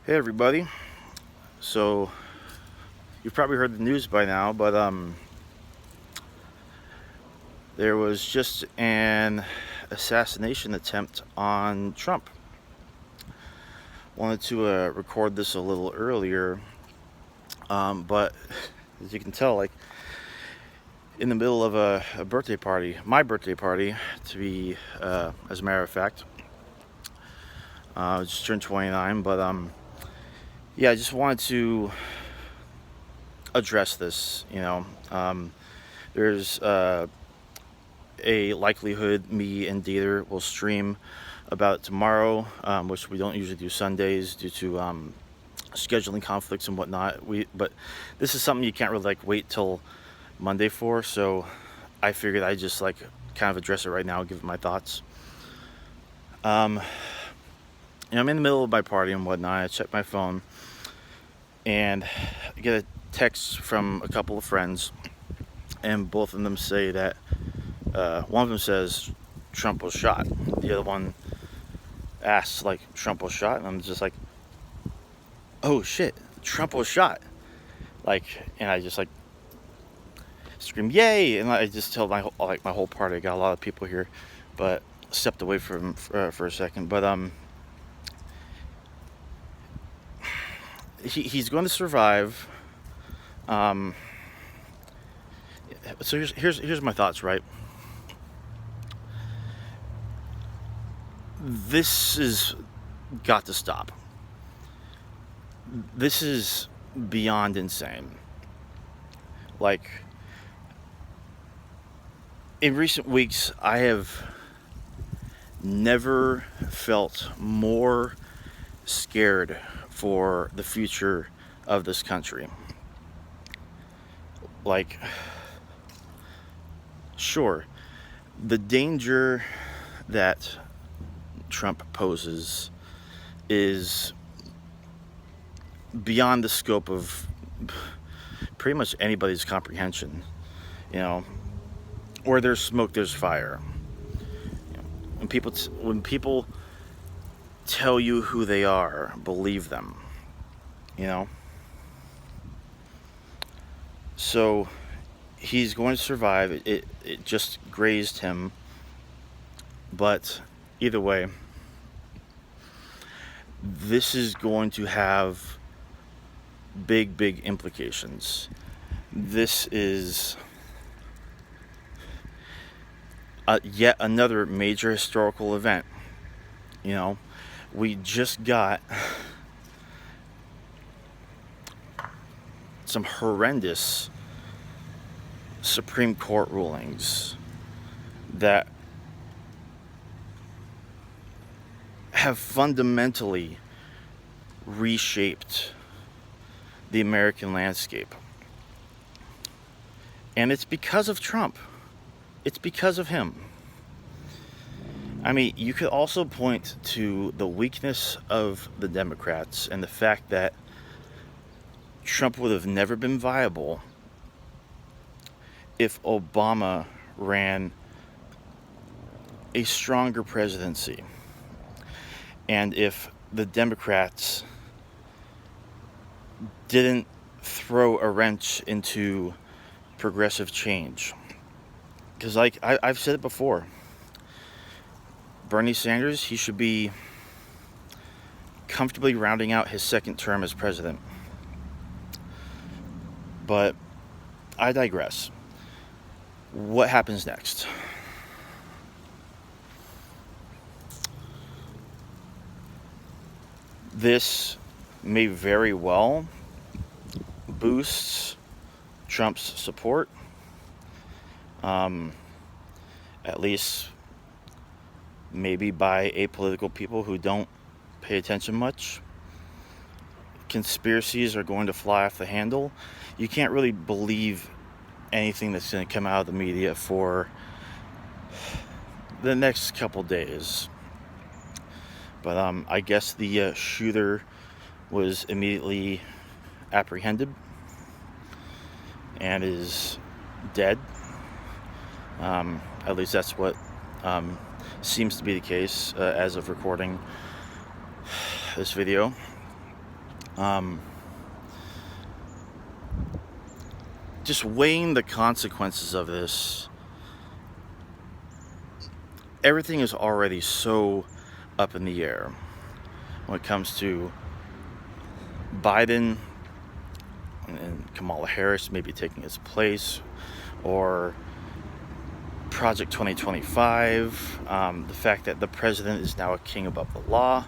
Hey everybody. So you've probably heard the news by now, but there was just an assassination attempt on Trump. Wanted to record this a little earlier, but as you can tell, like in the middle of a birthday party, my birthday party, to be as a matter of fact. Just turned 29, but yeah, I just wanted to address this. There's a likelihood me and Dieter will stream about it tomorrow, which we don't usually do Sundays due to scheduling conflicts and whatnot. But this is something you can't really wait till Monday for, so I figured I'd just kind of address it right now, give it my thoughts. I'm in the middle of my party and whatnot. I check my phone and I get a text from a couple of friends, and both of them say that one of them says Trump was shot. The other one asks Trump was shot, and I'm just like, oh shit, Trump was shot. And I just scream yay, and I just tell my whole party. I got a lot of people here, but stepped away from for a second. But he's going to survive. So here's my thoughts. Right, this is got to stop. This is beyond insane. In recent weeks, I have never felt more scared for the future of this country. Sure, the danger that Trump poses is beyond the scope of pretty much anybody's comprehension. Where there's smoke, there's fire. When people tell you who they are, believe them. So he's going to survive. It just grazed him, but either way, this is going to have big implications. This is yet another major historical event. We just got some horrendous Supreme Court rulings that have fundamentally reshaped the American landscape. And it's because of Trump. It's because of him. I mean, you could also point to the weakness of the Democrats and the fact that Trump would have never been viable if Obama ran a stronger presidency, and if the Democrats didn't throw a wrench into progressive change. Because I've said it before, Bernie Sanders, he should be comfortably rounding out his second term as president. But I digress. What happens next? This may very well boost Trump's support, at least maybe by apolitical people who don't pay attention much. Conspiracies are going to fly off the handle. You can't really believe anything that's going to come out of the media for the next couple days. But I guess the shooter was immediately apprehended and is dead. At least that's what seems to be the case as of recording this video. Just weighing the consequences of this, everything is already so up in the air when it comes to Biden and Kamala Harris maybe taking his place, or Project 2025, the fact that the president is now a king above the law,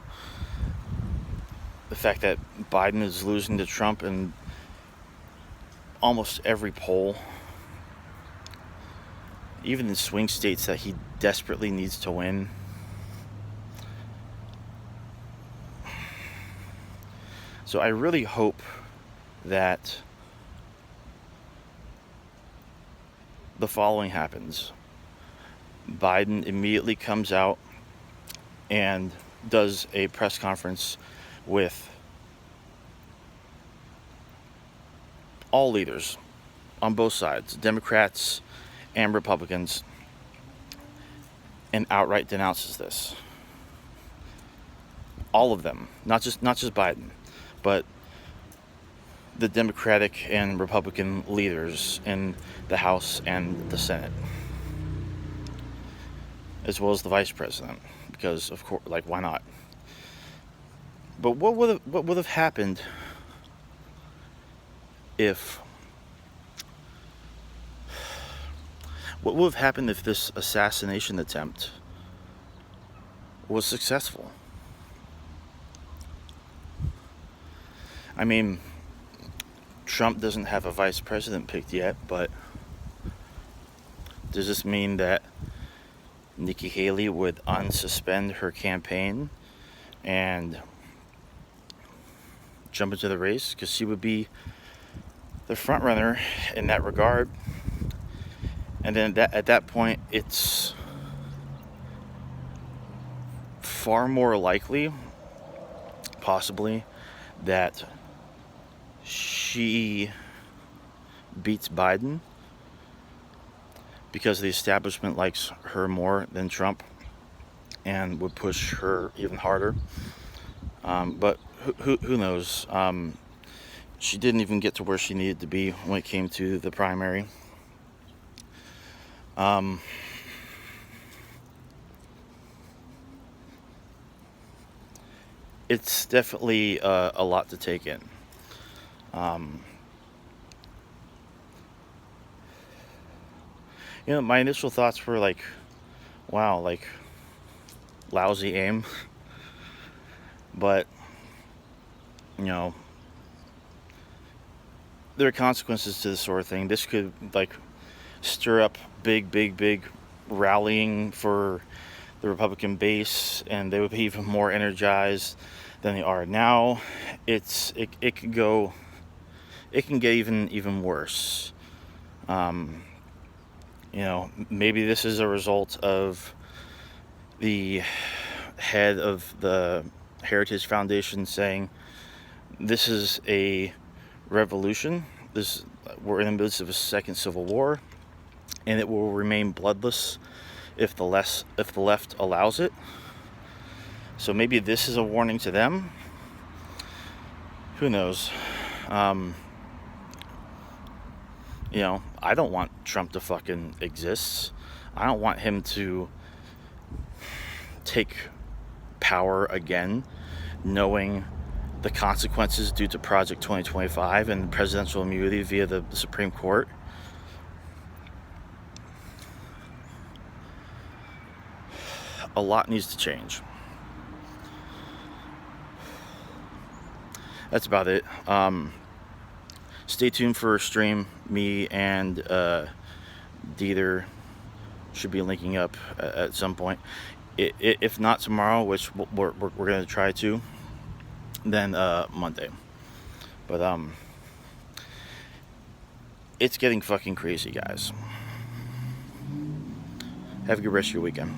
the fact that Biden is losing to Trump in almost every poll, even in swing states that he desperately needs to win. So I really hope that the following happens. Biden immediately comes out and does a press conference with all leaders on both sides, Democrats and Republicans, and outright denounces this. All of them, not just Biden, but the Democratic and Republican leaders in the House and the Senate, as well as the Vice President, because of course, like, why not? But what would have happened if this assassination attempt was successful? I mean, Trump doesn't have a vice president picked yet, but does this mean that Nikki Haley would unsuspend her campaign and jump into the race? Because she would be the front runner in that regard. And then at that point, it's far more likely, possibly, that she beats Biden because the establishment likes her more than Trump and would push her even harder. But who knows? She didn't even get to where she needed to be when it came to the primary. It's definitely a lot to take in. My initial thoughts were like, wow, like, lousy aim. But, there are consequences to this sort of thing. This could, like, stir up big rallying for the Republican base, and they would be even more energized than they are now. It can get even worse. Maybe this is a result of the head of the Heritage Foundation saying this is a revolution. We're in the midst of a second civil war, and it will remain bloodless if the left allows it. So maybe this is a warning to them. Who knows? I don't want Trump to fucking exist. I don't want him to take power again, knowing the consequences due to Project 2025 and presidential immunity via the Supreme Court. A lot needs to change. That's about it. Stay tuned for a stream. Me and Dieter should be linking up at some point. If not tomorrow, which we're going to try to, then Monday. But it's getting fucking crazy, guys. Have a good rest of your weekend.